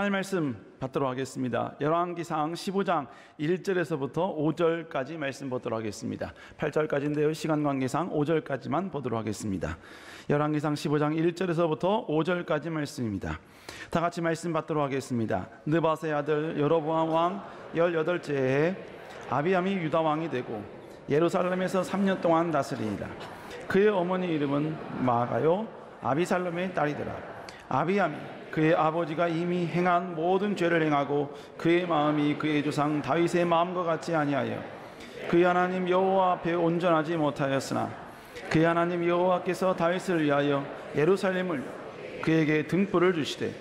하나님 말씀 받도록 하겠습니다. 열왕기상 15장 1절에서부터 5절까지 말씀 보도록 하겠습니다. 8절까지인데요, 시간 관계상 5절까지만 보도록 하겠습니다. 열왕기상 15장 1절에서부터 5절까지 말씀입니다. 다 같이 말씀 받도록 하겠습니다. 느바세 아들 여로보암 왕 18째 해에 아비암이 유다 왕이 되고 예루살렘에서 3년 동안 다스리니라. 그의 어머니 이름은 마아가요 아비살롬의 딸이더라. 아비암이 그의 아버지가 이미 행한 모든 죄를 행하고 그의 마음이 그의 조상 다윗의 마음과 같이 아니하여 그의 하나님 여호와 앞에 온전하지 못하였으나 그의 하나님 여호와께서 다윗을 위하여 예루살렘을 그에게 등불을 주시되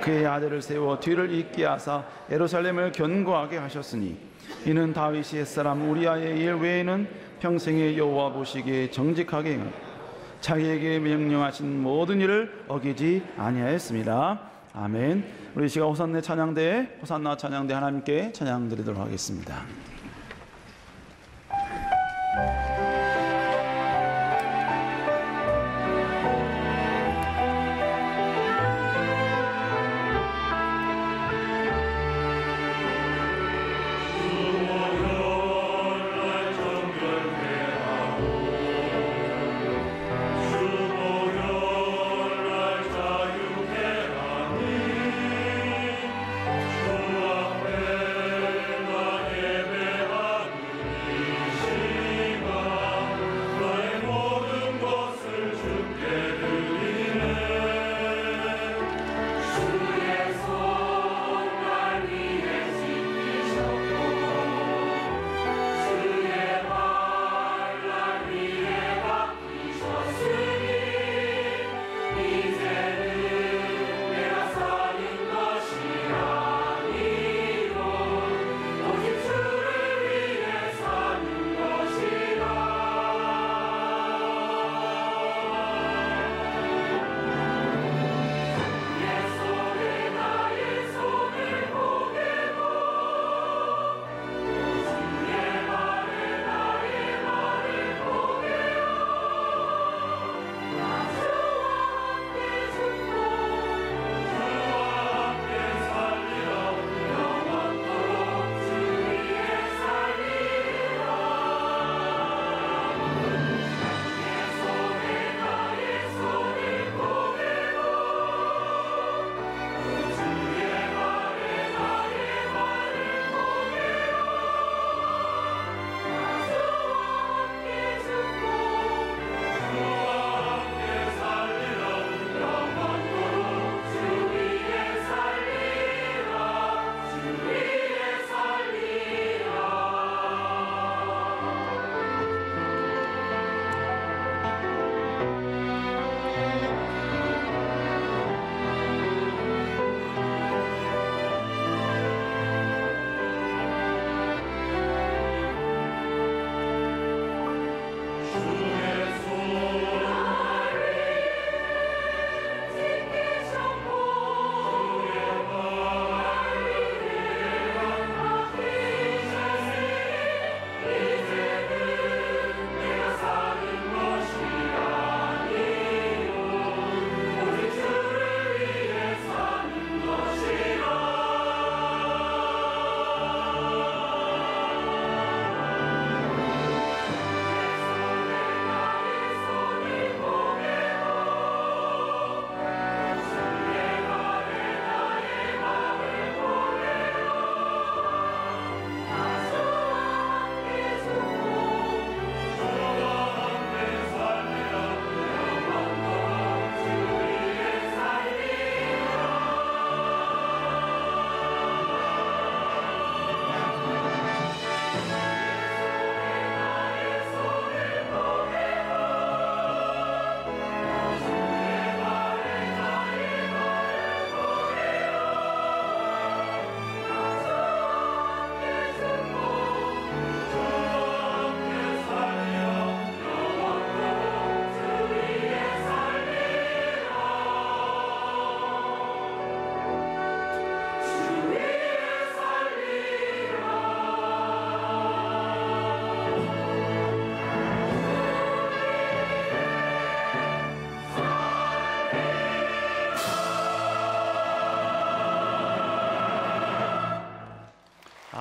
그의 아들을 세워 뒤를 잇게 하사 예루살렘을 견고하게 하셨으니 이는 다윗이 옛사람 우리아의 일 외에는 평생의 여호와 보시기에 정직하게 행하고 자기에게 명령하신 모든 일을 어기지 아니하였습니다. 아멘. 우리 시간 호산나 찬양대 하나님께 찬양 드리도록 하겠습니다. 예배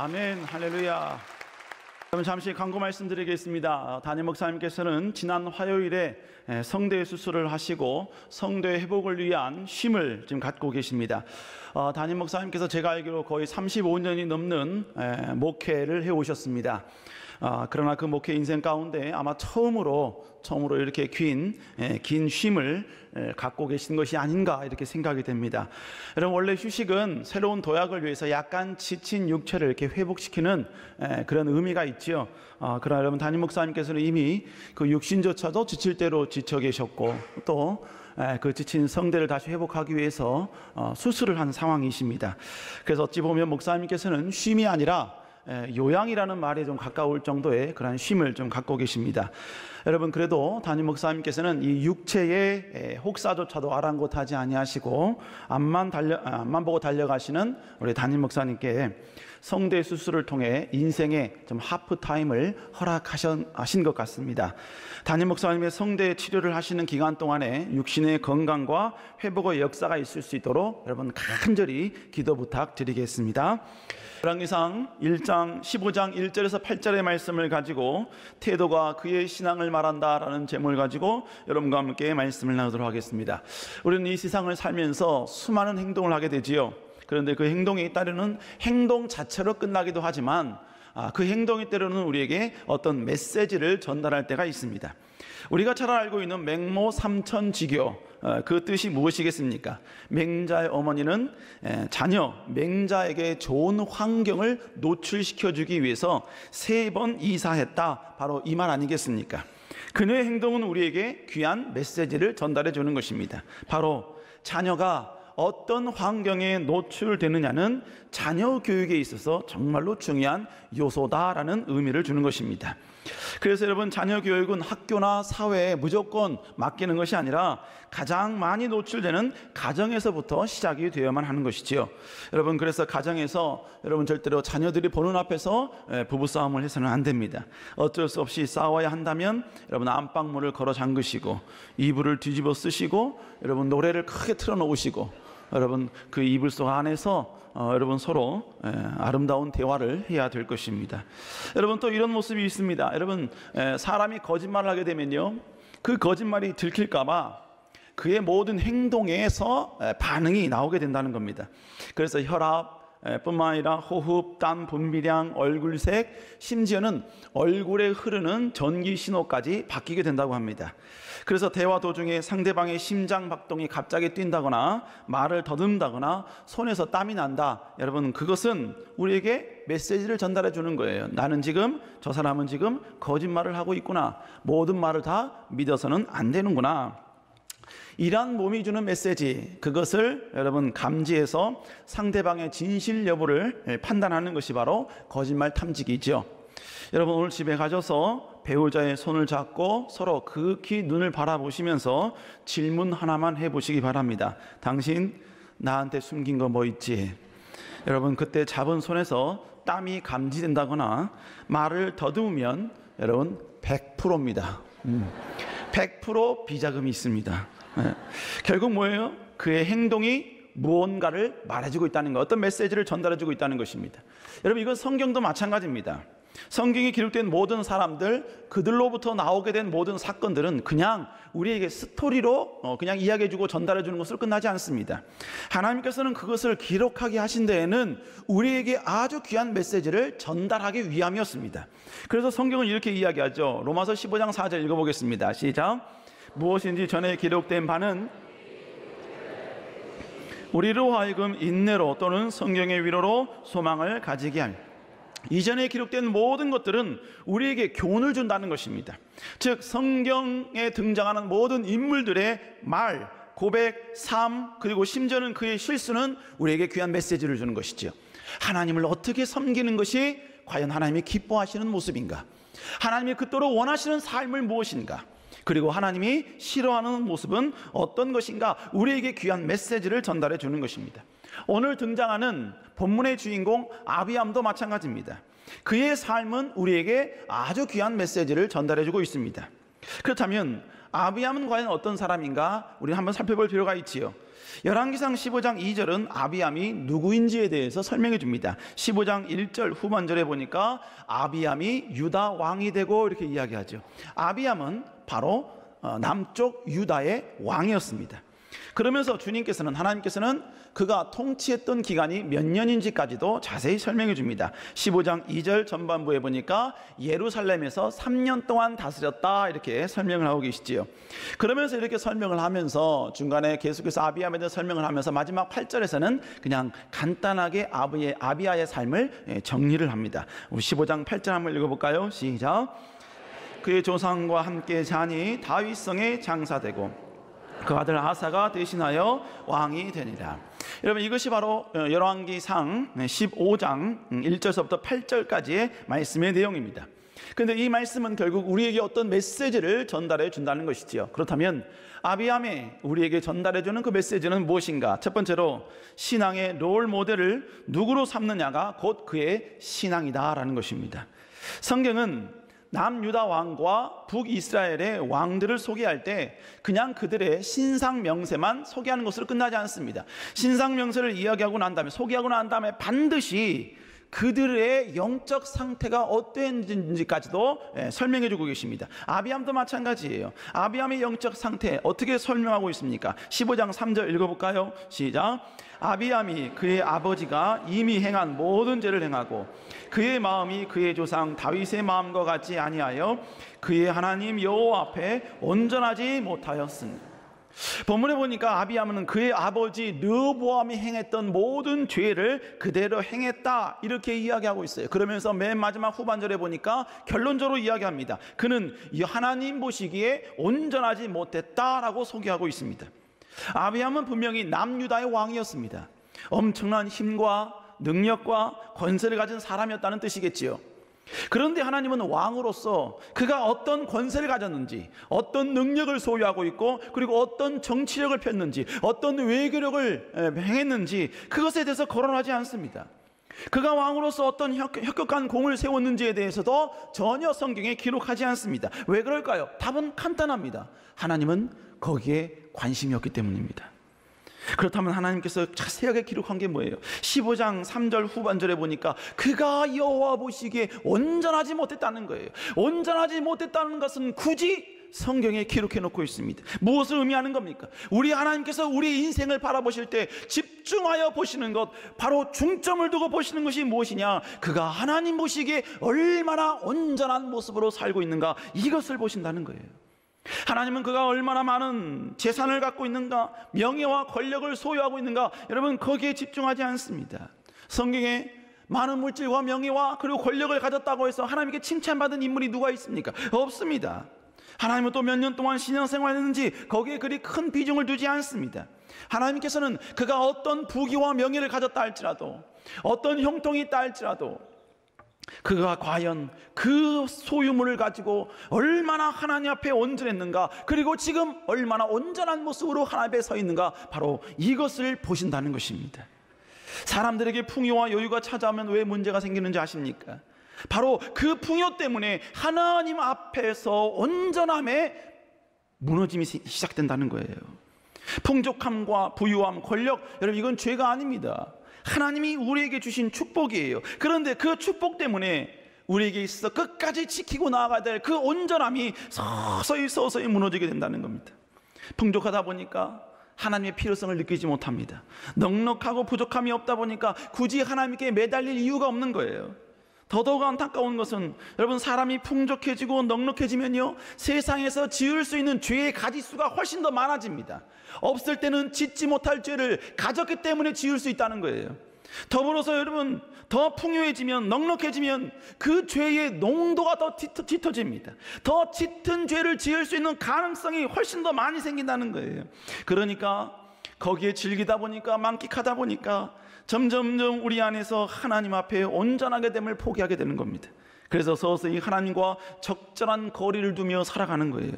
아멘, 할렐루야. 그럼 잠시 광고 말씀드리겠습니다. 담임 목사님께서는 지난 화요일에 성대 수술을 하시고 성대 회복을 위한 쉼을 지금 갖고 계십니다. 담임 목사님께서 제가 알기로 거의 35년이 넘는 목회를 해오셨습니다. 그러나 그 목회 인생 가운데 아마 처음으로 이렇게 긴 쉼을 갖고 계신 것이 아닌가 이렇게 생각이 됩니다. 여러분, 원래 휴식은 새로운 도약을 위해서 약간 지친 육체를 이렇게 회복시키는 그런 의미가 있지요. 그러나 여러분, 담임 목사님께서는 이미 그 육신조차도 지칠 대로 지쳐 계셨고 또 그 지친 성대를 다시 회복하기 위해서 수술을 한 상황이십니다. 그래서 어찌 보면 목사님께서는 쉼이 아니라 요양이라는 말에 좀 가까울 정도의 그런 쉼을 좀 갖고 계십니다. 여러분, 그래도 담임 목사님께서는 이 육체의 혹사조차도 아랑곳하지 아니하시고 앞만 보고 달려가시는 우리 담임 목사님께 성대 수술을 통해 인생의 좀 하프 타임을 허락하신 것 같습니다. 담임 목사님의 성대 치료를 하시는 기간 동안에 육신의 건강과 회복의 역사가 있을 수 있도록 여러분 간절히 기도 부탁드리겠습니다. 열왕기상 1장 15장 1절에서 8절의 말씀을 가지고 태도가 그의 신앙을 말한다라는 제목을 가지고 여러분과 함께 말씀을 나누도록 하겠습니다. 우리는 이 세상을 살면서 수많은 행동을 하게 되지요. 그런데 그 행동이 때로는 행동 자체로 끝나기도 하지만 그 행동이 때로는 우리에게 어떤 메시지를 전달할 때가 있습니다. 우리가 잘 알고 있는 맹모 삼천지교, 그 뜻이 무엇이겠습니까? 맹자의 어머니는 자녀 맹자에게 좋은 환경을 노출시켜주기 위해서 3번 이사했다, 바로 이 말 아니겠습니까? 그녀의 행동은 우리에게 귀한 메시지를 전달해 주는 것입니다. 바로 자녀가 어떤 환경에 노출되느냐는 자녀 교육에 있어서 정말로 중요한 요소다라는 의미를 주는 것입니다. 그래서 여러분, 자녀 교육은 학교나 사회에 무조건 맡기는 것이 아니라 가장 많이 노출되는 가정에서부터 시작이 되어야만 하는 것이지요. 여러분, 그래서 가정에서 여러분 절대로 자녀들이 보는 앞에서 부부싸움을 해서는 안 됩니다. 어쩔 수 없이 싸워야 한다면 여러분 안방문을 걸어 잠그시고 이불을 뒤집어 쓰시고 여러분 노래를 크게 틀어놓으시고 여러분 그 이불 속 안에서 여러분 서로 아름다운 대화를 해야 될 것입니다. 여러분, 또 이런 모습이 있습니다. 여러분, 사람이 거짓말을 하게 되면요, 그 거짓말이 들킬까봐 그의 모든 행동에서 반응이 나오게 된다는 겁니다. 그래서 혈압 뿐만 아니라 호흡, 땀 분비량, 얼굴색, 심지어는 얼굴에 흐르는 전기 신호까지 바뀌게 된다고 합니다. 그래서 대화 도중에 상대방의 심장 박동이 갑자기 뛴다거나 말을 더듬다거나 손에서 땀이 난다, 여러분 그것은 우리에게 메시지를 전달해 주는 거예요. 나는 지금, 저 사람은 지금 거짓말을 하고 있구나, 모든 말을 다 믿어서는 안 되는구나. 이러한 몸이 주는 메시지, 그것을 여러분 감지해서 상대방의 진실 여부를 판단하는 것이 바로 거짓말 탐지기죠. 여러분, 오늘 집에 가셔서 배우자의 손을 잡고 서로 극히 눈을 바라보시면서 질문 하나만 해보시기 바랍니다. 당신 나한테 숨긴 거 뭐 있지? 여러분, 그때 잡은 손에서 땀이 감지된다거나 말을 더듬으면 여러분 100%입니다. 100% 비자금이 있습니다. 결국 뭐예요? 그의 행동이 무언가를 말해주고 있다는 것, 어떤 메시지를 전달해주고 있다는 것입니다. 여러분, 이건 성경도 마찬가지입니다. 성경에 기록된 모든 사람들, 그들로부터 나오게 된 모든 사건들은 그냥 우리에게 스토리로 그냥 이야기해주고 전달해주는 것으로 끝나지 않습니다. 하나님께서는 그것을 기록하게 하신 데에는 우리에게 아주 귀한 메시지를 전달하기 위함이었습니다. 그래서 성경은 이렇게 이야기하죠. 로마서 15장 4절 읽어보겠습니다. 시작. 무엇인지 전에 기록된 바는 우리로 하여금 인내로 또는 성경의 위로로 소망을 가지게 할, 이전에 기록된 모든 것들은 우리에게 교훈을 준다는 것입니다. 즉 성경에 등장하는 모든 인물들의 말, 고백, 삶, 그리고 심지어는 그의 실수는 우리에게 귀한 메시지를 주는 것이죠. 하나님을 어떻게 섬기는 것이 과연 하나님이 기뻐하시는 모습인가? 하나님이 그토록 원하시는 삶을 무엇인가? 그리고 하나님이 싫어하는 모습은 어떤 것인가? 우리에게 귀한 메시지를 전달해 주는 것입니다. 오늘 등장하는 본문의 주인공 아비암도 마찬가지입니다. 그의 삶은 우리에게 아주 귀한 메시지를 전달해 주고 있습니다. 그렇다면 아비암은 과연 어떤 사람인가 우리는 한번 살펴볼 필요가 있지요. 열왕기상 15장 2절은 아비암이 누구인지에 대해서 설명해 줍니다. 15장 1절 후반절에 보니까 아비암이 유다 왕이 되고 이렇게 이야기하죠. 아비암은 바로 남쪽 유다의 왕이었습니다. 그러면서 주님께서는, 하나님께서는 그가 통치했던 기간이 몇 년인지까지도 자세히 설명해 줍니다. 15장 2절 전반부에 보니까 예루살렘에서 3년 동안 다스렸다 이렇게 설명을 하고 계시지요. 그러면서 이렇게 설명을 하면서 중간에 계속해서 아비암에 대해 설명을 하면서 마지막 8절에서는 그냥 간단하게 아비야의 삶을 정리를 합니다. 우리 15장 8절 한번 읽어볼까요? 시작. 그의 조상과 함께 자니 다윗성에 장사되고 그 아들 아사가 대신하여 왕이 되니라. 여러분, 이것이 바로 열왕기상 15장 1절서부터 8절까지의 말씀의 내용입니다. 그런데 이 말씀은 결국 우리에게 어떤 메시지를 전달해 준다는 것이지요. 그렇다면 아비암이 우리에게 전달해 주는 그 메시지는 무엇인가? 첫 번째로 신앙의 롤 모델을 누구로 삼느냐가 곧 그의 신앙이다라는 것입니다. 성경은 남유다 왕과 북이스라엘의 왕들을 소개할 때 그냥 그들의 신상 명세만 소개하는 것으로 끝나지 않습니다. 신상 명세를 이야기하고 난 다음에, 소개하고 난 다음에 반드시 그들의 영적 상태가 어땠는지까지도 설명해 주고 계십니다. 아비암도 마찬가지예요. 아비암의 영적 상태 어떻게 설명하고 있습니까? 15장 3절 읽어볼까요? 시작. 아비암이 그의 아버지가 이미 행한 모든 죄를 행하고 그의 마음이 그의 조상 다윗의 마음과 같지 아니하여 그의 하나님 여호와 앞에 온전하지 못하였으니. 본문에 보니까 아비암은 그의 아버지 르호보암이 행했던 모든 죄를 그대로 행했다 이렇게 이야기하고 있어요. 그러면서 맨 마지막 후반절에 보니까 결론적으로 이야기합니다. 그는 하나님 보시기에 온전하지 못했다라고 소개하고 있습니다. 아비암은 분명히 남유다의 왕이었습니다. 엄청난 힘과 능력과 권세를 가진 사람이었다는 뜻이겠지요. 그런데 하나님은 왕으로서 그가 어떤 권세를 가졌는지, 어떤 능력을 소유하고 있고, 그리고 어떤 정치력을 폈는지, 어떤 외교력을 행했는지 그것에 대해서 거론하지 않습니다. 그가 왕으로서 어떤 혁혁한 공을 세웠는지에 대해서도 전혀 성경에 기록하지 않습니다. 왜 그럴까요? 답은 간단합니다. 하나님은 거기에 관심이 없기 때문입니다. 그렇다면 하나님께서 자세하게 기록한 게 뭐예요? 15장 3절 후반절에 보니까 그가 여호와 보시기에 온전하지 못했다는 거예요. 온전하지 못했다는 것은 굳이 성경에 기록해 놓고 있습니다. 무엇을 의미하는 겁니까? 우리 하나님께서 우리 인생을 바라보실 때 집중하여 보시는 것, 바로 중점을 두고 보시는 것이 무엇이냐? 그가 하나님 보시기에 얼마나 온전한 모습으로 살고 있는가, 이것을 보신다는 거예요. 하나님은 그가 얼마나 많은 재산을 갖고 있는가, 명예와 권력을 소유하고 있는가, 여러분 거기에 집중하지 않습니다. 성경에 많은 물질과 명예와 그리고 권력을 가졌다고 해서 하나님께 칭찬받은 인물이 누가 있습니까? 없습니다. 하나님은 또 몇 년 동안 신앙생활했는지 거기에 그리 큰 비중을 두지 않습니다. 하나님께서는 그가 어떤 부귀와 명예를 가졌다 할지라도, 어떤 형통이 있다 할지라도, 그가 과연 그 소유물을 가지고 얼마나 하나님 앞에 온전했는가, 그리고 지금 얼마나 온전한 모습으로 하나님 앞에 서 있는가, 바로 이것을 보신다는 것입니다. 사람들에게 풍요와 여유가 찾아오면 왜 문제가 생기는지 아십니까? 바로 그 풍요 때문에 하나님 앞에서 온전함에 무너짐이 시작된다는 거예요. 풍족함과 부유함, 권력, 여러분 이건 죄가 아닙니다. 하나님이 우리에게 주신 축복이에요. 그런데 그 축복 때문에 우리에게 있어 끝까지 지키고 나아가야 될 그 온전함이 서서히 무너지게 된다는 겁니다. 풍족하다 보니까 하나님의 필요성을 느끼지 못합니다. 넉넉하고 부족함이 없다 보니까 굳이 하나님께 매달릴 이유가 없는 거예요. 더더욱 안타까운 것은 여러분, 사람이 풍족해지고 넉넉해지면요, 세상에서 지을 수 있는 죄의 가지수가 훨씬 더 많아집니다. 없을 때는 짓지 못할 죄를 가졌기 때문에 지을 수 있다는 거예요. 더불어서 여러분, 더 풍요해지면, 넉넉해지면 그 죄의 농도가 더 짙어집니다. 더 짙은 죄를 지을 수 있는 가능성이 훨씬 더 많이 생긴다는 거예요. 그러니까 거기에 즐기다 보니까, 만끽하다 보니까 점점점 우리 안에서 하나님 앞에 온전하게 됨을 포기하게 되는 겁니다. 그래서 서서히 하나님과 적절한 거리를 두며 살아가는 거예요.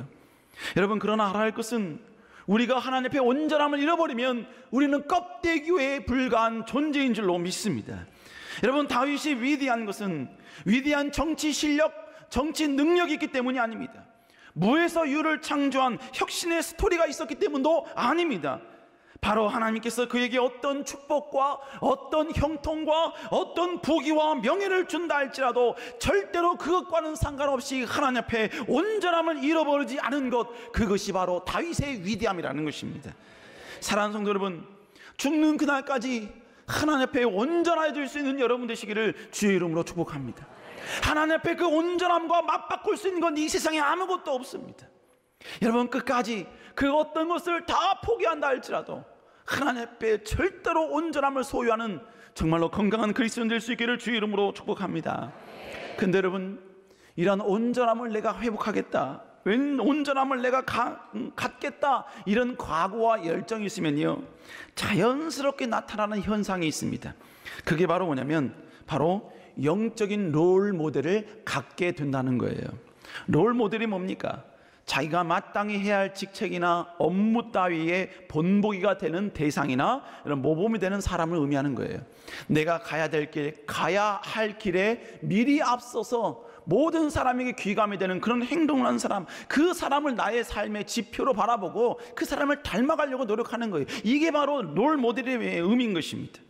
여러분, 그러나 알아야 할 것은 우리가 하나님 앞에 온전함을 잃어버리면 우리는 껍데기에 불과한 존재인 줄로 믿습니다. 여러분, 다윗이 위대한 것은 위대한 정치 실력, 정치 능력이 있기 때문이 아닙니다. 무에서 유를 창조한 혁신의 스토리가 있었기 때문도 아닙니다. 바로 하나님께서 그에게 어떤 축복과 어떤 형통과 어떤 부귀와 명예를 준다 할지라도 절대로 그것과는 상관없이 하나님 앞에 온전함을 잃어버리지 않은 것, 그것이 바로 다윗의 위대함이라는 것입니다. 사랑하는 성도 여러분, 죽는 그날까지 하나님 앞에 온전해질 수 있는 여러분 되시기를 주의 이름으로 축복합니다. 하나님 앞에 그 온전함과 맞바꿀 수 있는 건 이 세상에 아무것도 없습니다. 여러분, 끝까지 그 어떤 것을 다 포기한다 할지라도 하나님 앞에 절대로 온전함을 소유하는 정말로 건강한 그리스도인 될 수 있기를 주의 이름으로 축복합니다. 근데 여러분, 이런 온전함을 내가 회복하겠다, 온전함을 내가 갖겠다, 이런 각오와 열정이 있으면요, 자연스럽게 나타나는 현상이 있습니다. 그게 바로 뭐냐면 바로 영적인 롤 모델을 갖게 된다는 거예요. 롤 모델이 뭡니까? 자기가 마땅히 해야 할 직책이나 업무 따위의 본보기가 되는 대상이나 이런 모범이 되는 사람을 의미하는 거예요. 내가 가야 될 길, 가야 할 길에 미리 앞서서 모든 사람에게 귀감이 되는 그런 행동을 하는 사람, 그 사람을 나의 삶의 지표로 바라보고 그 사람을 닮아가려고 노력하는 거예요. 이게 바로 롤 모델의 의미인 것입니다.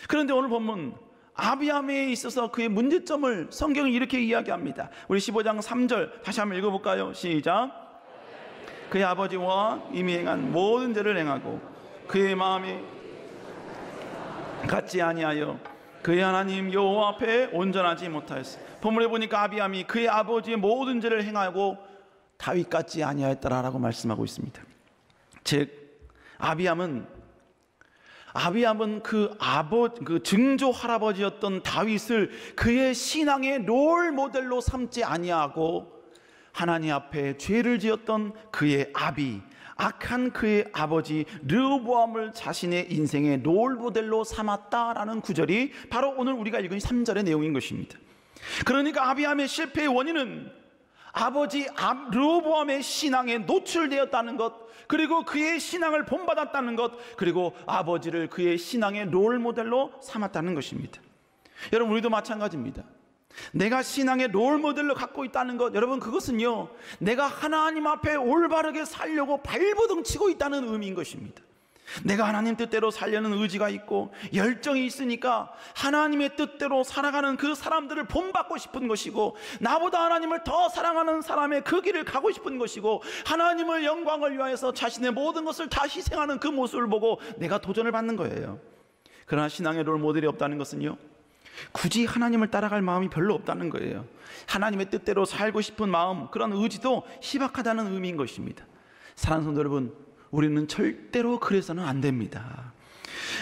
그런데 오늘 본문 아비암에 있어서 그의 문제점을 성경이 이렇게 이야기합니다. 우리 15장 3절 다시 한번 읽어볼까요? 시작. 그의 아버지와 이미 행한 모든 죄를 행하고 그의 마음이 같지 아니하여 그의 하나님 여호와 앞에 온전하지 못하였어. 본문에 보니까 아비암이 그의 아버지의 모든 죄를 행하고 다윗 같지 아니하였다라고 말씀하고 있습니다. 즉 아비암은 그 증조 할아버지였던 다윗을 그의 신앙의 롤 모델로 삼지 아니하고 하나님 앞에 죄를 지었던 그의 악한 그의 아버지 르호보암을 자신의 인생의 롤 모델로 삼았다라는 구절이 바로 오늘 우리가 읽은 3절의 내용인 것입니다. 그러니까 아비암의 실패의 원인은 아버지 르호보암의 신앙에 노출되었다는 것, 그리고 그의 신앙을 본받았다는 것, 그리고 아버지를 그의 신앙의 롤 모델로 삼았다는 것입니다. 여러분, 우리도 마찬가지입니다. 내가 신앙의 롤 모델로 갖고 있다는 것, 여러분, 그것은요, 내가 하나님 앞에 올바르게 살려고 발버둥 치고 있다는 의미인 것입니다. 내가 하나님 뜻대로 살려는 의지가 있고 열정이 있으니까 하나님의 뜻대로 살아가는 그 사람들을 본받고 싶은 것이고, 나보다 하나님을 더 사랑하는 사람의 그 길을 가고 싶은 것이고, 하나님을 영광을 위하여서 자신의 모든 것을 다 희생하는 그 모습을 보고 내가 도전을 받는 거예요. 그러나 신앙의 롤 모델이 없다는 것은요, 굳이 하나님을 따라갈 마음이 별로 없다는 거예요. 하나님의 뜻대로 살고 싶은 마음, 그런 의지도 희박하다는 의미인 것입니다. 사랑하는 성도 여러분, 우리는 절대로 그래서는 안 됩니다.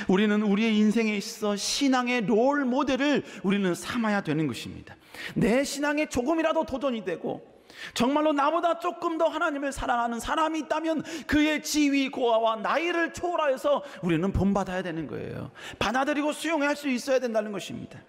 우리는 우리의 인생에 있어 신앙의 롤 모델을 우리는 삼아야 되는 것입니다. 내 신앙에 조금이라도 도전이 되고 정말로 나보다 조금 더 하나님을 사랑하는 사람이 있다면 그의 지위, 고하와 나이를 초월하여서 우리는 본받아야 되는 거예요. 받아들이고 수용할 수 있어야 된다는 것입니다.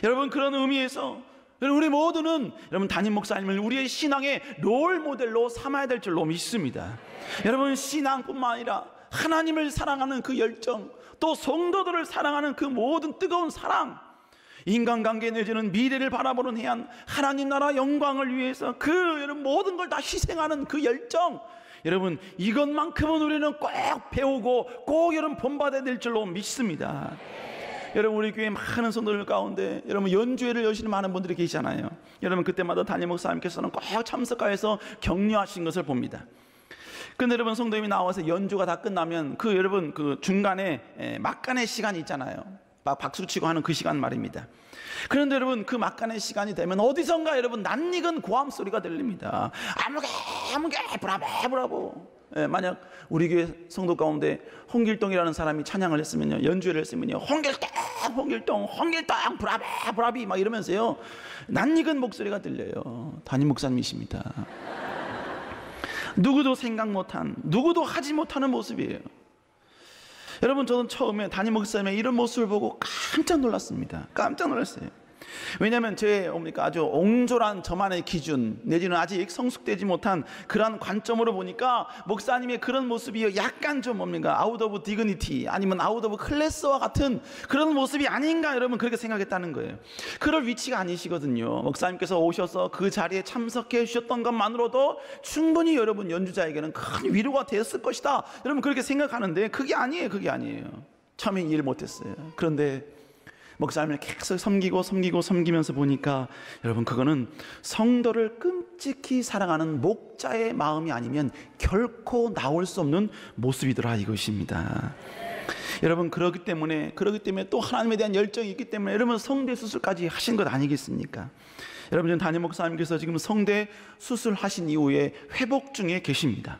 여러분, 그런 의미에서 우리 모두는 여러분 담임 목사님을 우리의 신앙의 롤 모델로 삼아야 될 줄로 믿습니다. 여러분, 신앙뿐만 아니라 하나님을 사랑하는 그 열정, 또 성도들을 사랑하는 그 모든 뜨거운 사랑, 인간관계 내지는 미래를 바라보는 해안, 하나님 나라 영광을 위해서 그 여러분 모든 걸 다 희생하는 그 열정, 여러분, 이것만큼은 우리는 꼭 배우고 꼭 여러분 본받아야 될 줄로 믿습니다. 여러분, 우리 교회 많은 성도들 가운데 여러분 연주회를 여시는 많은 분들이 계시잖아요. 여러분, 그때마다 담임 목사님께서는 꼭 참석하여서 격려하신 것을 봅니다. 근데 여러분, 성도님이 나와서 연주가 다 끝나면 그 여러분 그 중간에 막간의 시간이 있잖아요. 막 박수 치고 하는 그 시간 말입니다. 그런데 여러분, 그 막간의 시간이 되면 어디선가 여러분 낯익은 고함 소리가 들립니다. 아무개 브라보. 만약 우리 교회 성도 가운데 홍길동이라는 사람이 찬양을 했으면요, 연주회를 했으면요, 홍길동 브라비 막 이러면서요 낯익은 목소리가 들려요. 담임 목사님이십니다. 누구도 생각 못한, 누구도 하지 못하는 모습이에요. 여러분, 저는 처음에 담임 목사님의 이런 모습을 보고 깜짝 놀랐습니다. 깜짝 놀랐어요. 왜냐하면 제 아주 옹졸한 저만의 기준 내지는 아직 성숙되지 못한 그러한 관점으로 보니까 목사님의 그런 모습이 약간 좀 아웃 오브 디그니티 아니면 아웃 오브 클래스와 같은 그런 모습이 아닌가, 여러분 그렇게 생각했다는 거예요. 그럴 위치가 아니시거든요. 목사님께서 오셔서 그 자리에 참석해 주셨던 것만으로도 충분히 여러분 연주자에게는 큰 위로가 됐을 것이다, 여러분 그렇게 생각하는데 그게 아니에요. 처음에 이해를 못했어요. 그런데 목사님을 계속 섬기면서 보니까 여러분 그거는 성도를 끔찍히 사랑하는 목자의 마음이 아니면 결코 나올 수 없는 모습이더라 이것입니다. 여러분 그러기 때문에 또 하나님에 대한 열정이 있기 때문에 여러분 성대 수술까지 하신 것 아니겠습니까? 여러분 지금 담임 목사님께서 지금 성대 수술하신 이후에 회복 중에 계십니다.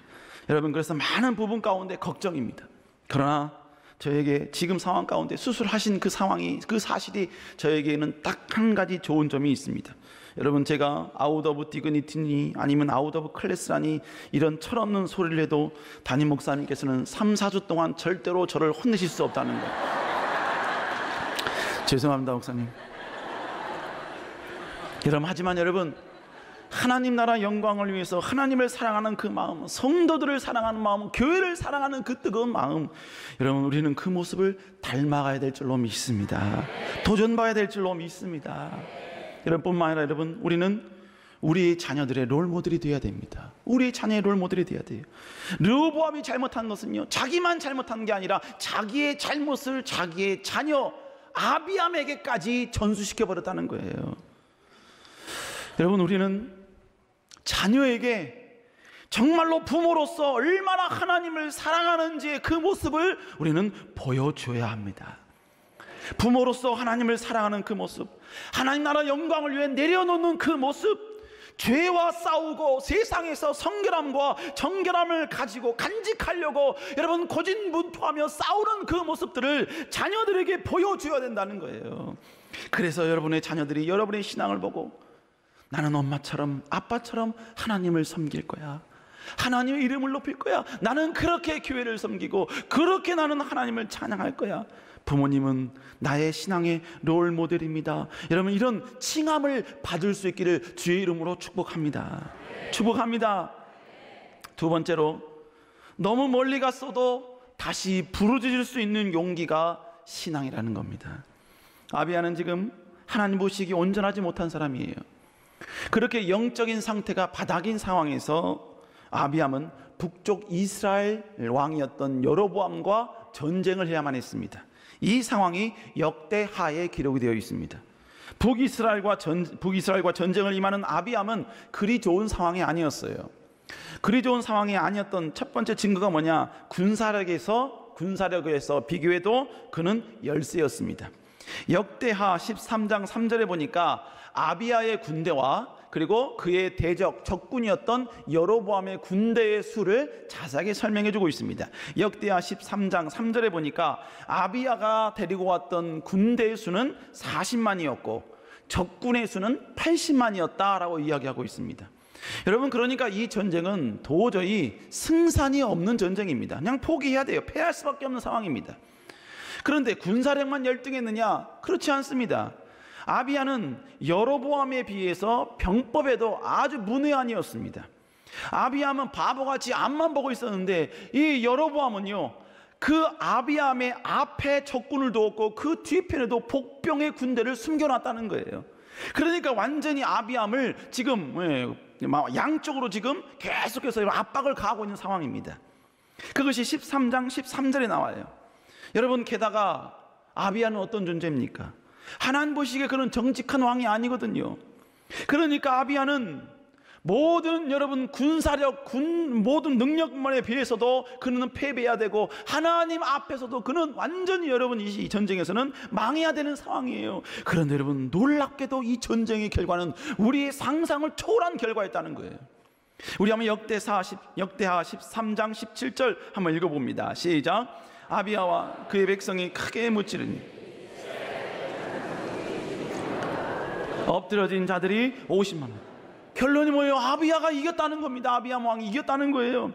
여러분 그래서 많은 부분 가운데 걱정입니다. 그러나 저에게 지금 상황 가운데 수술하신 그 상황이, 그 사실이 저에게는 딱 한 가지 좋은 점이 있습니다. 여러분 제가 아웃 오브 디그니티니 아니면 아웃 오브 클래스라니 이런 철없는 소리를 해도 담임 목사님께서는 3, 4주 동안 절대로 저를 혼내실 수 없다는 거. 죄송합니다 목사님. 하지만 여러분 하나님 나라 영광을 위해서 하나님을 사랑하는 그 마음, 성도들을 사랑하는 마음, 교회를 사랑하는 그 뜨거운 마음, 여러분 우리는 그 모습을 닮아가야 될 줄로 믿습니다. 도전봐야 될 줄로 믿습니다. 여러분 뿐만 아니라 여러분 우리는 우리의 자녀들의 롤모델이 되어야 됩니다. 우리의 자녀의 롤모델이 되어야 돼요. 르호보암이 잘못한 것은요, 자기만 잘못한 게 아니라 자기의 잘못을 자기의 자녀 아비암에게까지 전수시켜버렸다는 거예요. 여러분 우리는 자녀에게 정말로 부모로서 얼마나 하나님을 사랑하는지의 그 모습을 우리는 보여줘야 합니다. 부모로서 하나님을 사랑하는 그 모습, 하나님 나라 영광을 위해 내려놓는 그 모습, 죄와 싸우고 세상에서 성결함과 정결함을 가지고 간직하려고 여러분 고진분투하며 싸우는 그 모습들을 자녀들에게 보여줘야 된다는 거예요. 그래서 여러분의 자녀들이 여러분의 신앙을 보고 나는 엄마처럼 아빠처럼 하나님을 섬길 거야, 하나님의 이름을 높일 거야, 나는 그렇게 교회를 섬기고 그렇게 나는 하나님을 찬양할 거야, 부모님은 나의 신앙의 롤모델입니다, 여러분 이런 칭함을 받을 수 있기를 주의 이름으로 축복합니다. 두 번째로, 너무 멀리 갔어도 다시 부르짖을 수 있는 용기가 신앙이라는 겁니다. 아비야는 지금 하나님 보시기에 온전하지 못한 사람이에요. 그렇게 영적인 상태가 바닥인 상황에서 아비암은 북쪽 이스라엘 왕이었던 여로보암과 전쟁을 해야만 했습니다. 이 상황이 역대하에 기록이 되어 있습니다. 북이스라엘과 전쟁을 임하는 아비암은 그리 좋은 상황이 아니었어요. 그리 좋은 상황이 아니었던 첫 번째 증거가 뭐냐, 군사력에서 비교해도 그는 열세였습니다. 역대하 13장 3절에 보니까 아비야의 군대와 그리고 그의 적군이었던 여로보암의 군대의 수를 자세하게 설명해 주고 있습니다. 역대하 13장 3절에 보니까 아비야가 데리고 왔던 군대의 수는 40만이었고 적군의 수는 80만이었다라고 이야기하고 있습니다. 여러분 그러니까 이 전쟁은 도저히 승산이 없는 전쟁입니다. 그냥 포기해야 돼요. 패할 수밖에 없는 상황입니다. 그런데 군사력만 열등했느냐? 그렇지 않습니다. 아비야는 여로보암에 비해서 병법에도 아주 문외한이었습니다. 아비야는 바보같이 앞만 보고 있었는데 이 여로보암은요, 그 아비야의 앞에 적군을 두었고 그 뒤편에도 복병의 군대를 숨겨놨다는 거예요. 그러니까 완전히 아비암을 지금 양쪽으로 지금 계속해서 압박을 가하고 있는 상황입니다. 그것이 13장 13절에 나와요. 여러분 게다가 아비야는 어떤 존재입니까? 하나님 보시기에 그는 정직한 왕이 아니거든요. 그러니까 아비야는 모든 여러분 군사력, 모든 능력만에 비해서도 그는 패배해야 되고 하나님 앞에서도 그는 완전히 여러분 이 전쟁에서는 망해야 되는 상황이에요. 그런데 여러분 놀랍게도 이 전쟁의 결과는 우리의 상상을 초월한 결과였다는 거예요. 우리 한번 역대하 13장 17절 한번 읽어봅니다. 시작. 아비야와 그의 백성이 크게 무찌르니 엎드려진 자들이 50만 원. 결론이 뭐예요? 아비야가 이겼다는 겁니다. 아비야 왕이 이겼다는 거예요.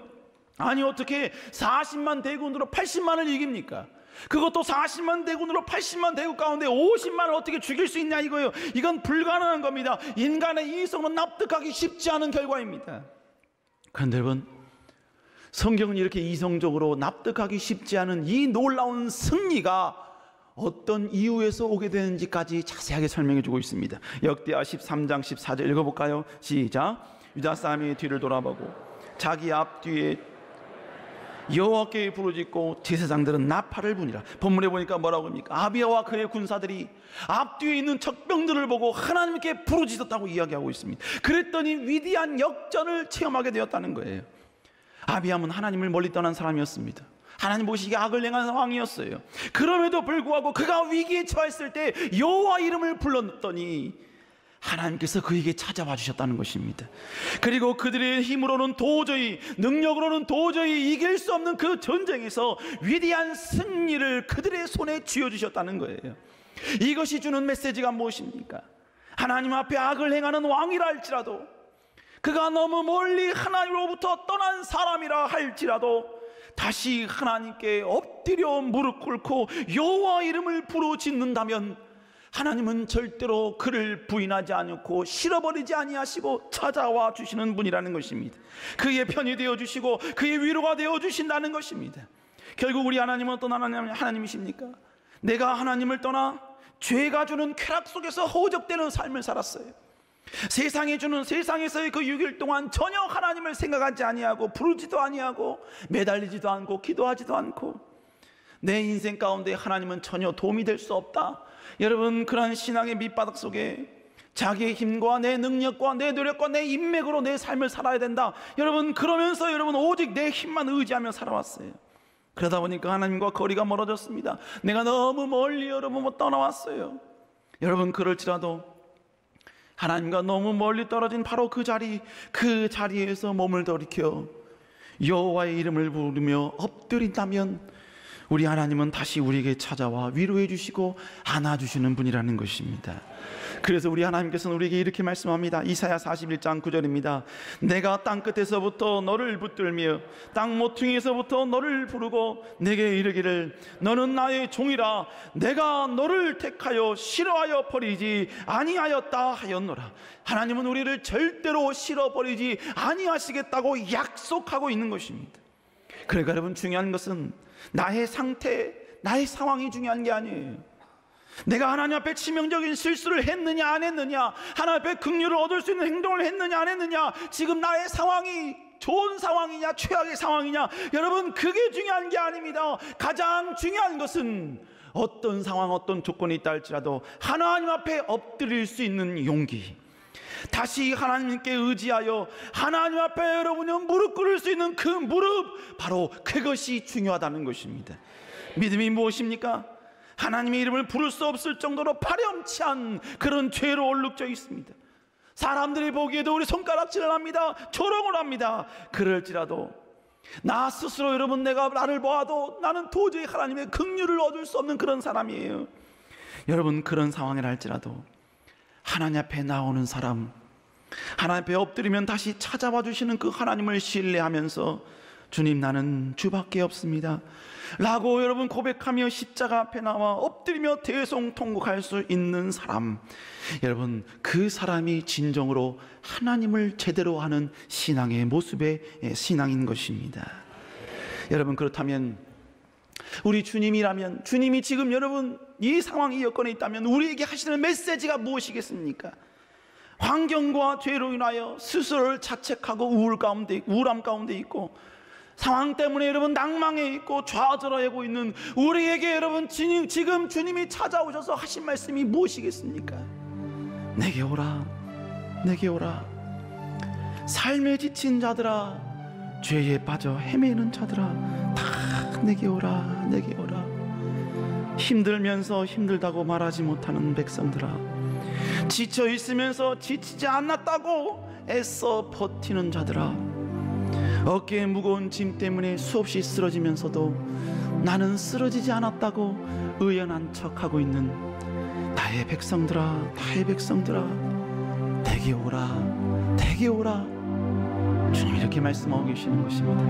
아니 어떻게 40만 대군으로 80만을 이깁니까? 그것도 40만 대군으로 80만 대군 가운데 50만을 어떻게 죽일 수 있냐 이거예요. 이건 불가능한 겁니다. 인간의 이성은 납득하기 쉽지 않은 결과입니다. 그런데 여러분, 성경은 이렇게 이성적으로 납득하기 쉽지 않은 이 놀라운 승리가 어떤 이유에서 오게 되는지까지 자세하게 설명해 주고 있습니다. 역대하 13장 14절 읽어볼까요? 시작. 유다 사람이 뒤를 돌아보고 자기 앞뒤에 여호와께 부르짖고 제사장들은 나팔을 부니라. 본문에 보니까 뭐라고 합니까? 아비야와 그의 군사들이 앞뒤에 있는 적병들을 보고 하나님께 부르짖었다고 이야기하고 있습니다. 그랬더니 위대한 역전을 체험하게 되었다는 거예요. 아비야는 하나님을 멀리 떠난 사람이었습니다. 하나님 보시기에 악을 행한 왕이었어요. 그럼에도 불구하고 그가 위기에 처했을 때 여호와 이름을 불렀더니 하나님께서 그에게 찾아와 주셨다는 것입니다. 그리고 그들의 힘으로는 도저히, 능력으로는 도저히 이길 수 없는 그 전쟁에서 위대한 승리를 그들의 손에 쥐어주셨다는 거예요. 이것이 주는 메시지가 무엇입니까? 하나님 앞에 악을 행하는 왕이라 할지라도, 그가 너무 멀리 하나님으로부터 떠난 사람이라 할지라도 다시 하나님께 엎드려 무릎 꿇고 여호와 이름을 부르짖는다면 하나님은 절대로 그를 부인하지 않고 싫어버리지 아니하시고 찾아와 주시는 분이라는 것입니다. 그의 편이 되어주시고 그의 위로가 되어주신다는 것입니다. 결국 우리 하나님은 어떤 하나님이십니까? 내가 하나님을 떠나 죄가 주는 쾌락 속에서 허우적대는 삶을 살았어요. 세상에서의 그 6일 동안 전혀 하나님을 생각하지 아니하고 부르지도 아니하고 매달리지도 않고 기도하지도 않고 내 인생 가운데 하나님은 전혀 도움이 될 수 없다. 여러분, 그러한 신앙의 밑바닥 속에 자기의 힘과 내 능력과 내 노력과 내 인맥으로 내 삶을 살아야 된다. 여러분, 그러면서 여러분 오직 내 힘만 의지하며 살아왔어요. 그러다 보니까 하나님과 거리가 멀어졌습니다. 내가 너무 멀리 여러분 떠나왔어요. 여러분, 그럴지라도 하나님과 너무 멀리 떨어진 바로 그 자리에서 몸을 돌이켜 여호와의 이름을 부르며 엎드린다면 우리 하나님은 다시 우리에게 찾아와 위로해 주시고 안아주시는 분이라는 것입니다. 그래서 우리 하나님께서는 우리에게 이렇게 말씀합니다. 이사야 41장 9절입니다. 내가 땅끝에서부터 너를 붙들며 땅 모퉁이에서부터 너를 부르고 내게 이르기를 너는 나의 종이라 내가 너를 택하여 싫어하여 버리지 아니하였다 하였노라. 하나님은 우리를 절대로 싫어버리지 아니하시겠다고 약속하고 있는 것입니다. 그러니까 여러분, 중요한 것은 나의 상태, 나의 상황이 중요한 게 아니에요. 내가 하나님 앞에 치명적인 실수를 했느냐 안 했느냐, 하나님 앞에 긍휼을 얻을 수 있는 행동을 했느냐 안 했느냐, 지금 나의 상황이 좋은 상황이냐 최악의 상황이냐, 여러분 그게 중요한 게 아닙니다. 가장 중요한 것은 어떤 상황, 어떤 조건이 있다 할지라도 하나님 앞에 엎드릴 수 있는 용기, 다시 하나님께 의지하여 하나님 앞에 여러분이 무릎 꿇을 수 있는 그 무릎, 바로 그것이 중요하다는 것입니다. 믿음이 무엇입니까? 하나님의 이름을 부를 수 없을 정도로 파렴치한 그런 죄로 얼룩져 있습니다. 사람들이 보기에도 우리 손가락질을 합니다. 조롱을 합니다. 그럴지라도 나 스스로 여러분, 내가 나를 보아도 나는 도저히 하나님의 긍휼을 얻을 수 없는 그런 사람이에요. 여러분, 그런 상황이라 할지라도 하나님 앞에 나오는 사람, 하나님 앞에 엎드리면 다시 찾아와 주시는 그 하나님을 신뢰하면서 주님, 나는 주밖에 없습니다 라고 여러분 고백하며 십자가 앞에 나와 엎드리며 대성통곡할 수 있는 사람, 여러분 그 사람이 진정으로 하나님을 제대로 하는 신앙의 모습의 신앙인 것입니다. 여러분, 그렇다면 우리 주님이라면, 주님이 지금 여러분 이 상황, 이 여건에 있다면 우리에게 하시는 메시지가 무엇이겠습니까? 환경과 죄로 인하여 스스로를 자책하고 우울함 가운데 있고 상황 때문에 여러분 낭망해 있고 좌절하고 있는 우리에게 여러분 지금 주님이 찾아오셔서 하신 말씀이 무엇이겠습니까? 내게 오라, 내게 오라. 삶에 지친 자들아, 죄에 빠져 헤매는 자들아, 다 내게 오라, 내게 오라. 힘들면서 힘들다고 말하지 못하는 백성들아, 지쳐 있으면서 지치지 않았다고 애써 버티는 자들아, 어깨에 무거운 짐 때문에 수없이 쓰러지면서도 나는 쓰러지지 않았다고 의연한 척하고 있는 나의 백성들아, 나의 백성들아, 내게 오라, 내게 오라. 주님 이렇게 말씀하고 계시는 것입니다.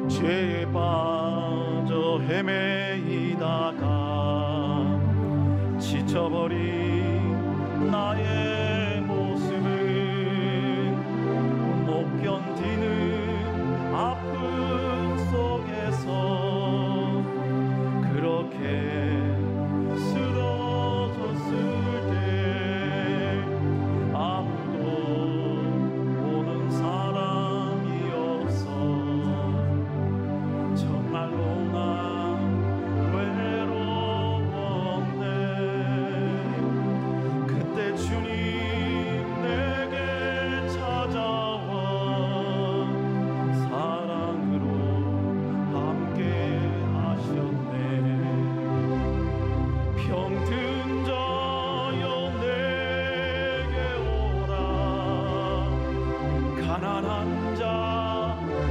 죄에 빠져 헤매이다가 지쳐버린 나의 모습은 못 견디는 아픔 속에서 그렇게 쓰러졌을 때 아무도 보는 사람이 없어 정말로 난 외로웠네. 그때 주님 내게 찾아와 사랑으로 함께 하셨네. 병든 자여 내게 오라 가난한 자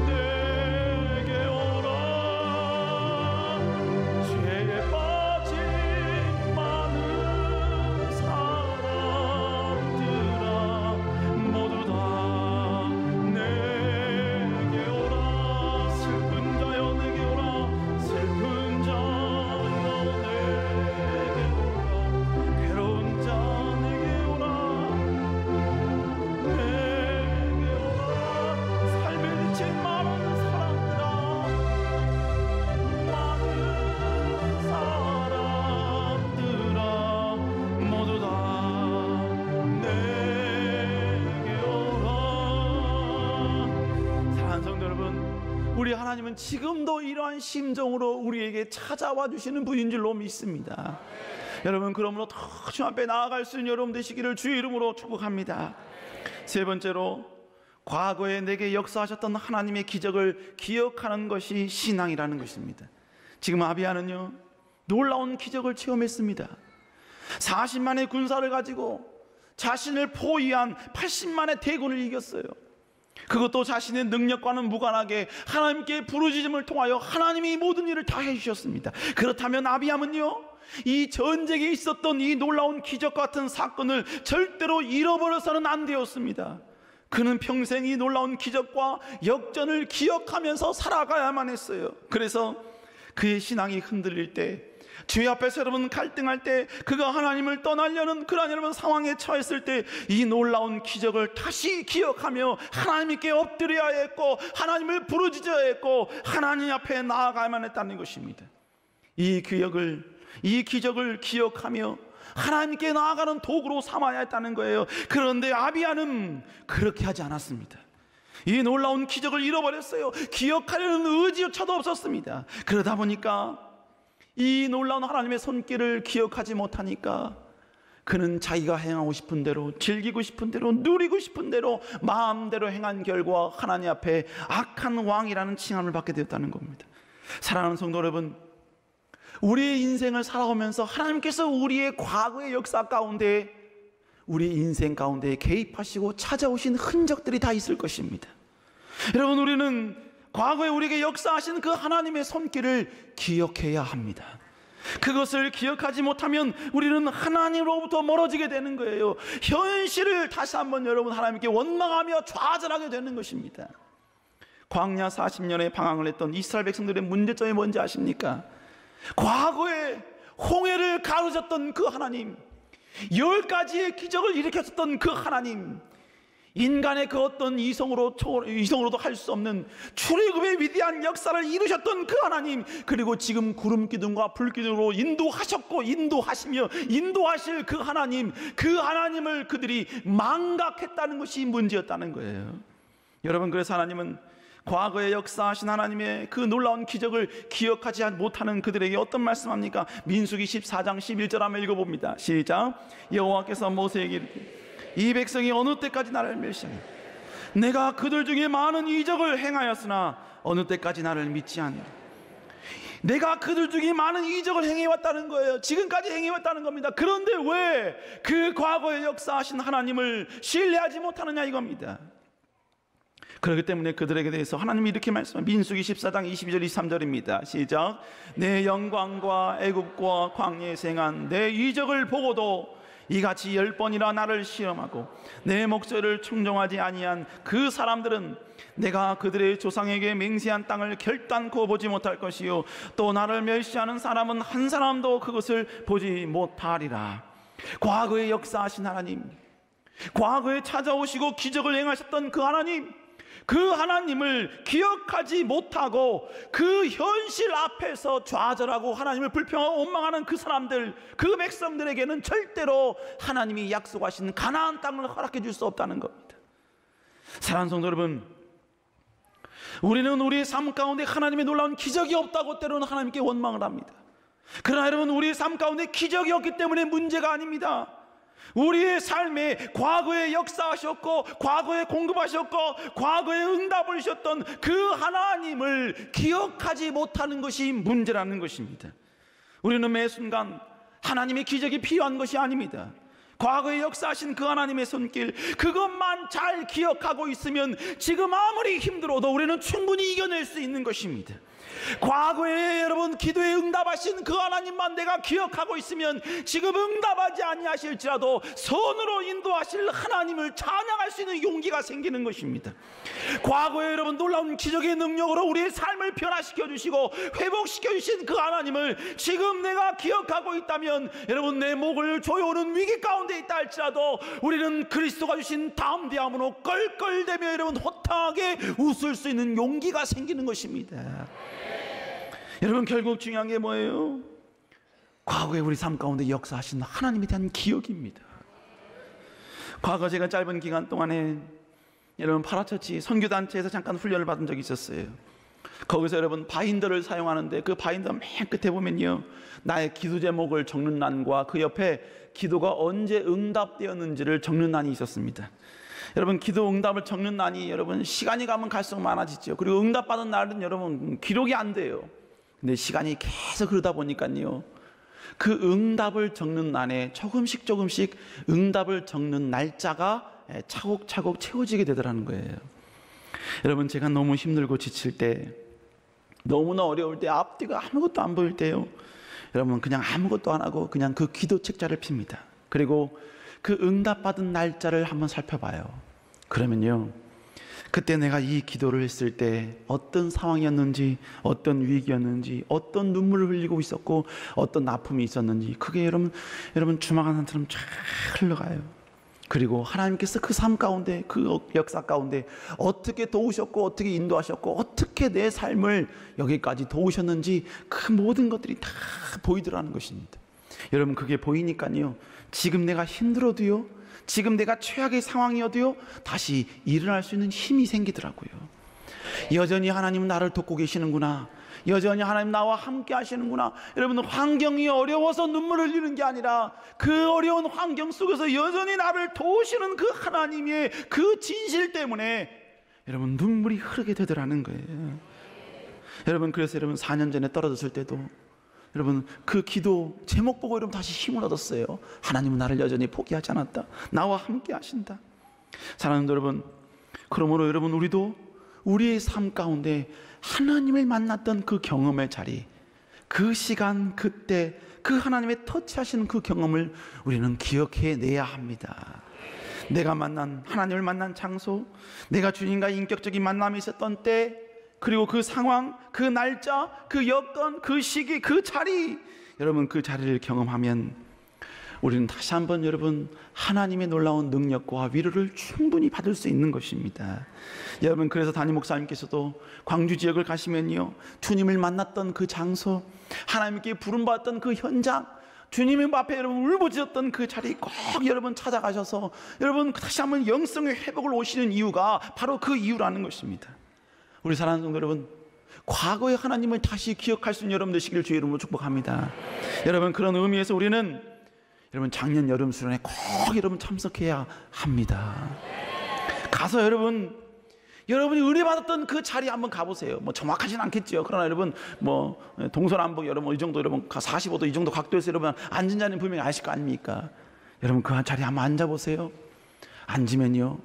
내게 오라 죄에 빠진 많은 사람들아 모두 다 내게 오라. 슬픈 자여 내게 오라 슬픈 자여 내게 오라 괴로운 자 내게 오라 내게 오라. 삶에 지친 많은 사람들아 많은 사람들아 모두 다 내게 오라. 사랑하는 성도 여러분, 우리 하나님은 지금도 이러한 심정으로 우리에게 찾아와 주시는 분인 줄로 믿습니다. 여러분, 그러므로 더 주 앞에 나아갈 수 있는 여러분 되시기를 주의 이름으로 축복합니다. 세 번째로, 과거에 내게 역사하셨던 하나님의 기적을 기억하는 것이 신앙이라는 것입니다. 지금 아비야는요 놀라운 기적을 체험했습니다. 40만의 군사를 가지고 자신을 포위한 80만의 대군을 이겼어요. 그것도 자신의 능력과는 무관하게 하나님께 부르짖음을 통하여 하나님이 모든 일을 다 해주셨습니다. 그렇다면 아비야은요 이 전쟁에 있었던 이 놀라운 기적 같은 사건을 절대로 잃어버려서는 안 되었습니다. 그는 평생 이 놀라운 기적과 역전을 기억하면서 살아가야만 했어요. 그래서 그의 신앙이 흔들릴 때, 주의 앞에서 여러분 갈등할 때, 그가 하나님을 떠나려는 그러한 여러분 상황에 처했을 때 이 놀라운 기적을 다시 기억하며 하나님께 엎드려야 했고 하나님을 부르짖어야 했고 하나님 앞에 나아가야만 했다는 것입니다. 이 기적을 기억하며 하나님께 나아가는 도구로 삼아야 했다는 거예요. 그런데 아비야는 그렇게 하지 않았습니다. 이 놀라운 기적을 잃어버렸어요. 기억하려는 의지조차도 없었습니다. 그러다 보니까 이 놀라운 하나님의 손길을 기억하지 못하니까 그는 자기가 행하고 싶은 대로, 즐기고 싶은 대로, 누리고 싶은 대로 마음대로 행한 결과 하나님 앞에 악한 왕이라는 칭함을 받게 되었다는 겁니다. 사랑하는 성도 여러분, 우리의 인생을 살아오면서 하나님께서 우리의 과거의 역사 가운데, 우리 인생 가운데 개입하시고 찾아오신 흔적들이 다 있을 것입니다. 여러분, 우리는 과거에 우리에게 역사하신 그 하나님의 손길을 기억해야 합니다. 그것을 기억하지 못하면 우리는 하나님으로부터 멀어지게 되는 거예요. 현실을 다시 한번 여러분 하나님께 원망하며 좌절하게 되는 것입니다. 광야 40년의 방황을 했던 이스라엘 백성들의 문제점이 뭔지 아십니까? 과거에 홍해를 가르셨던 그 하나님, 10가지의 기적을 일으켰었던 그 하나님, 인간의 그 어떤 이성으로도 할 수 없는 출애굽의 위대한 역사를 이루셨던 그 하나님, 그리고 지금 구름 기둥과 불 기둥으로 인도하셨고 인도하시며 인도하실 그 하나님, 그 하나님을 그들이 망각했다는 것이 문제였다는 거예요. 여러분, 그래서 하나님은 과거에 역사하신 하나님의 그 놀라운 기적을 기억하지 못하는 그들에게 어떤 말씀합니까? 민수기 14장 11절 한번 읽어봅니다. 시작. 여호와께서 모세에게 이르기를 이 백성이 어느 때까지 나를 멸시하냐? 내가 그들 중에 많은 이적을 행하였으나 어느 때까지 나를 믿지 않느냐? 내가 그들 중에 많은 이적을 행해왔다는 거예요. 지금까지 행해왔다는 겁니다. 그런데 왜 그 과거에 역사하신 하나님을 신뢰하지 못하느냐 이겁니다. 그렇기 때문에 그들에게 대해서 하나님이 이렇게 말씀합니다. 민수기 14장 22절 23절입니다. 시작. 내 영광과 애굽과 광야에 행한 내 이적을 보고도 이같이 10번이나 나를 시험하고 내 목소리를 청종하지 아니한 그 사람들은 내가 그들의 조상에게 맹세한 땅을 결단코 보지 못할 것이요 또 나를 멸시하는 사람은 한 사람도 그것을 보지 못하리라. 과거에 역사하신 하나님, 과거에 찾아오시고 기적을 행하셨던 그 하나님, 그 하나님을 기억하지 못하고 그 현실 앞에서 좌절하고 하나님을 불평하고 원망하는 그 사람들, 그 백성들에게는 절대로 하나님이 약속하신 가나안 땅을 허락해 줄 수 없다는 겁니다. 사랑하는 성도 여러분, 우리는 우리의 삶 가운데 하나님의 놀라운 기적이 없다고 때로는 하나님께 원망을 합니다. 그러나 여러분, 우리의 삶 가운데 기적이 없기 때문에 문제가 아닙니다. 우리의 삶에 과거에 역사하셨고 과거에 공급하셨고 과거에 응답을 주셨던 그 하나님을 기억하지 못하는 것이 문제라는 것입니다. 우리는 매 순간 하나님의 기적이 필요한 것이 아닙니다. 과거에 역사하신 그 하나님의 손길, 그것만 잘 기억하고 있으면 지금 아무리 힘들어도 우리는 충분히 이겨낼 수 있는 것입니다. 과거에 여러분 기도에 응답하신 그 하나님만 내가 기억하고 있으면 지금 응답하지 아니하실지라도 선으로 인도하실 하나님을 찬양할 수 있는 용기가 생기는 것입니다. 과거에 여러분 놀라운 기적의 능력으로 우리의 삶을 변화시켜 주시고 회복시켜 주신 그 하나님을 지금 내가 기억하고 있다면 여러분 내 목을 조여오는 위기 가운데 있다 할지라도 우리는 그리스도가 주신 담대함으로 껄껄대며 여러분 호탕하게 웃을 수 있는 용기가 생기는 것입니다. 여러분, 결국 중요한 게 뭐예요? 과거에 우리 삶 가운데 역사하신 하나님에 대한 기억입니다. 과거 제가 짧은 기간 동안에 여러분 파라처치 선교단체에서 잠깐 훈련을 받은 적이 있었어요. 거기서 여러분 바인더를 사용하는데 그 바인더 맨 끝에 보면요, 나의 기도 제목을 적는 란과 그 옆에 기도가 언제 응답되었는지를 적는 란이 있었습니다. 여러분, 기도 응답을 적는 란이 여러분 시간이 가면 갈수록 많아지죠. 그리고 응답받은 날은 여러분 기록이 안 돼요. 근데 시간이 계속 그러다 보니까요, 그 응답을 적는 란에 조금씩 응답을 적는 날짜가 차곡차곡 채워지게 되더라는 거예요. 여러분, 제가 너무 힘들고 지칠 때, 너무나 어려울 때, 앞뒤가 아무것도 안 보일 때요, 여러분 그냥 아무것도 안 하고 그냥 그 기도 책자를 핍니다. 그리고 그 응답받은 날짜를 한번 살펴봐요. 그러면요, 그때 내가 이 기도를 했을 때 어떤 상황이었는지, 어떤 위기였는지, 어떤 눈물을 흘리고 있었고 어떤 아픔이 있었는지, 그게 여러분 주막 한 산처럼 쫙 흘러가요. 그리고 하나님께서 그 삶 가운데, 그 역사 가운데 어떻게 도우셨고 어떻게 인도하셨고 어떻게 내 삶을 여기까지 도우셨는지 그 모든 것들이 다 보이더라는 것입니다. 여러분, 그게 보이니까요, 지금 내가 힘들어도요, 지금 내가 최악의 상황이어도요, 다시 일어날 수 있는 힘이 생기더라고요. 여전히 하나님은 나를 돕고 계시는구나, 여전히 하나님 나와 함께 하시는구나. 여러분, 환경이 어려워서 눈물을 흘리는 게 아니라 그 어려운 환경 속에서 여전히 나를 도우시는 그 하나님의 그 진실 때문에 여러분 눈물이 흐르게 되더라는 거예요. 여러분, 그래서 여러분 4년 전에 떨어졌을 때도 여러분 그 기도 제목 보고 여러분 다시 힘을 얻었어요. 하나님은 나를 여전히 포기하지 않았다, 나와 함께 하신다. 사랑하는 여러분, 그러므로 여러분 우리도 우리의 삶 가운데 하나님을 만났던 그 경험의 자리, 그 시간, 그때 그 하나님의 터치하시는 그 경험을 우리는 기억해내야 합니다. 내가 만난 하나님을 만난 장소, 내가 주님과 인격적인 만남이 있었던 때, 그리고 그 상황, 그 날짜, 그 여건, 그 시기, 그 자리, 여러분 그 자리를 경험하면 우리는 다시 한번 여러분 하나님의 놀라운 능력과 위로를 충분히 받을 수 있는 것입니다. 여러분, 그래서 담임 목사님께서도 광주 지역을 가시면요, 주님을 만났던 그 장소, 하나님께 부름받았던 그 현장, 주님의 앞에 여러분 울부짖었던 그 자리 꼭 여러분 찾아가셔서 여러분 다시 한번 영성의 회복을 오시는 이유가 바로 그 이유라는 것입니다. 우리 사랑하는 성도 여러분, 과거의 하나님을 다시 기억할 수 있는 여러분 되시기를 주의 이름으로 축복합니다. 여러분, 그런 의미에서 우리는 여러분 작년 여름 수련회 꼭 여러분 참석해야 합니다. 가서 여러분이 은혜 받았던 그 자리에 한번 가보세요. 뭐 정확하진 않겠죠. 그러나 여러분 뭐 동서남북 여러분 이 정도 여러분 45도 이 정도 각도에서 여러분 앉은 자리는 분명히 아실 거 아닙니까? 여러분 그 자리에 한번 앉아보세요. 앉으면요,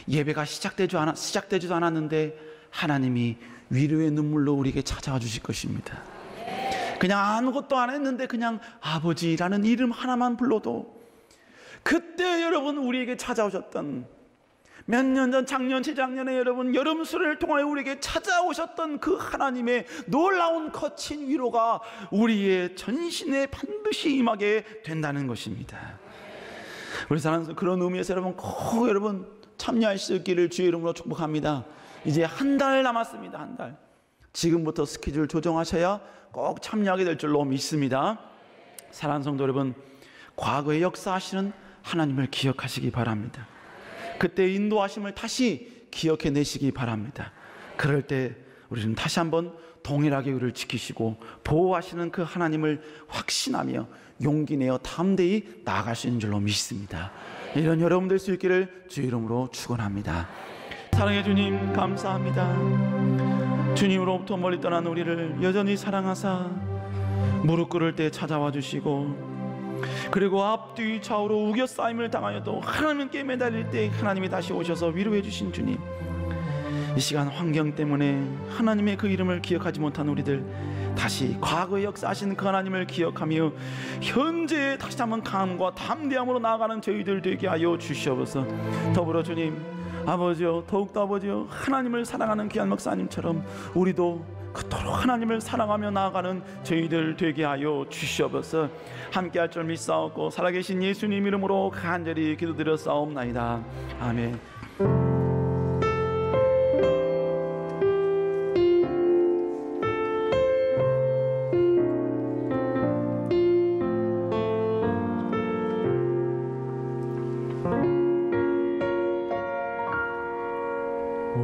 예배가 시작되지도 않았는데 하나님이 위로의 눈물로 우리에게 찾아와 주실 것입니다. 그냥 아무것도 안 했는데 그냥 아버지라는 이름 하나만 불러도 그때 여러분 우리에게 찾아오셨던, 몇 년 전, 작년, 재작년에 여러분 여름 수련을 통하여 우리에게 찾아오셨던 그 하나님의 놀라운 거친 위로가 우리의 전신에 반드시 임하게 된다는 것입니다. 우리 사랑하는 그런 의미에서 여러분 꼭 여러분 참여할 수 있기를 주의 이름으로 축복합니다. 이제 한 달 남았습니다. 한 달. 지금부터 스케줄 조정하셔야 꼭 참여하게 될 줄로 믿습니다. 사랑하는 성도 여러분, 과거에 역사하시는 하나님을 기억하시기 바랍니다. 그때 인도하심을 다시 기억해내시기 바랍니다. 그럴 때 우리는 다시 한번 동일하게 우리를 지키시고 보호하시는 그 하나님을 확신하며 용기 내어 담대히 나아갈 수 있는 줄로 믿습니다. 이런 여러분 될 수 있기를 주의 이름으로 축원합니다. 사랑해 주님, 감사합니다. 주님으로부터 멀리 떠난 우리를 여전히 사랑하사 무릎 꿇을 때 찾아와 주시고, 그리고 앞뒤 좌우로 우겨싸임을 당하여도 하나님께 매달릴 때 하나님이 다시 오셔서 위로해 주신 주님, 이 시간 환경 때문에 하나님의 그 이름을 기억하지 못한 우리들 다시 과거의 역사하신 그 하나님을 기억하며 현재에 다시 한번 강함과 담대함으로 나아가는 저희들 되게 하여 주시옵소서. 더불어 주님, 아버지여, 더욱더 아버지여, 하나님을 사랑하는 귀한 목사님처럼 우리도 그토록 하나님을 사랑하며 나아가는 저희들 되게 하여 주시옵소서. 함께할 줄 믿사옵고 살아계신 예수님 이름으로 간절히 기도드렸사옵나이다. 아멘.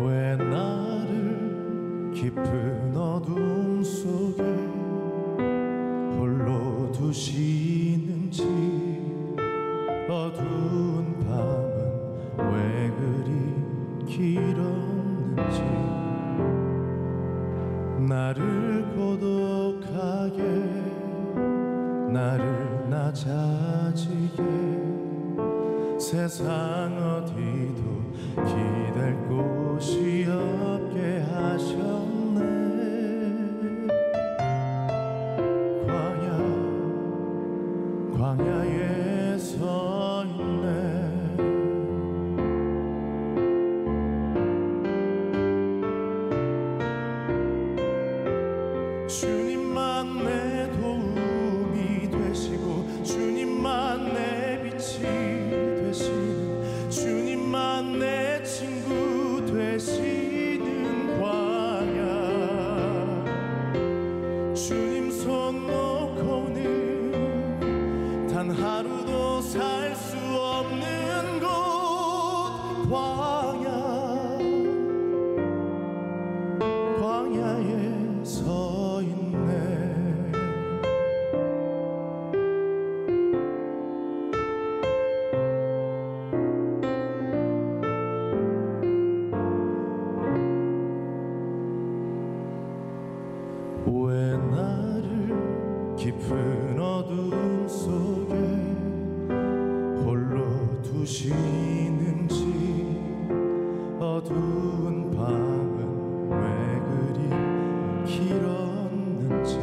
왜 나를 깊은 어둠 속에 홀로 두시는지, 어두운 밤은 왜 그리 길었는지, 나를 고독하게, 나를 낮아지게, 세상 어디도 기댈 곳이 없게 하셨네. 광야에 서 있네. 주님만 내 도움이 되시고, 주님만 내 빛이 되시는, 주님만 내 친구 되시는 광야. 주님 손 놓고는 단 하루도 살 수 없는 곳, 광야에 서 있네. 왜 나를 깊은 어둠 속에 홀로 두시는지, 어두운 밤은 왜 그리 길었는지,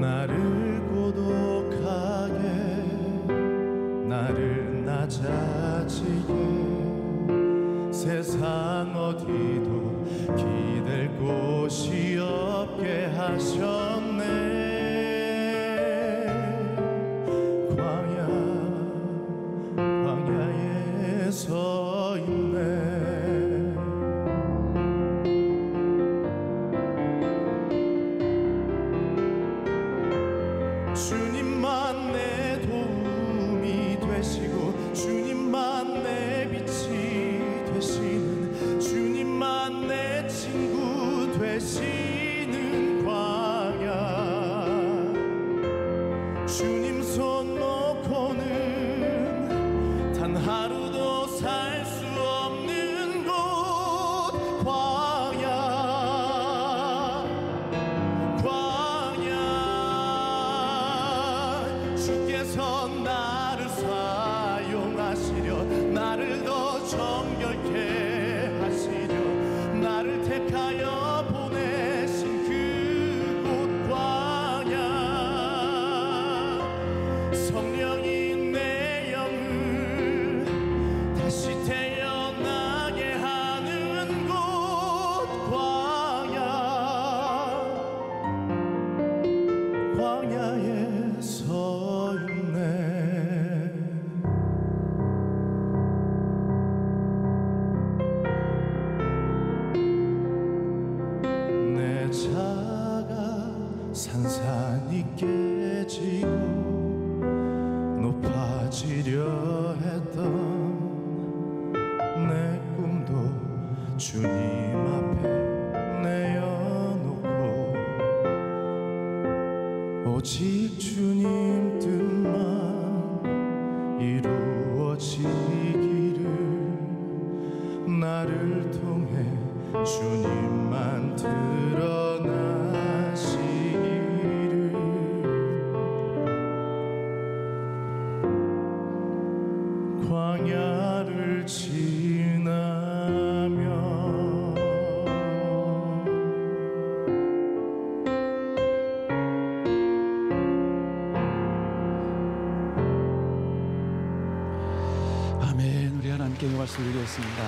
나를 고독하게, 나를 낮아지게, 세상 어디도 기댈 곳이 없게 하셨네. 광야에 서 있네. 주님만 내 도움이 되시고, 주님만 내 빛이 되시는, 주님만 내 친구 되시는 광야. 주님 손 놓고는 단 하루도 살 수 없는 곳, 광야. 주께서 나를 사용하시려, 나를 더 정결케 하시려, 나를 택하여 보내신 그곳 광야. 성령이 광야에 서 있네. 내 자가 산산이 깨지고 높아지려 했던 내 꿈도 주님 앞에 내어놓고 오직 주님 뜻만 이루어지기를, 나를 통해 주님만 드러나시기를. 광야를 지나며 아멘. 우리 하나님께 말씀을 드리겠습니다.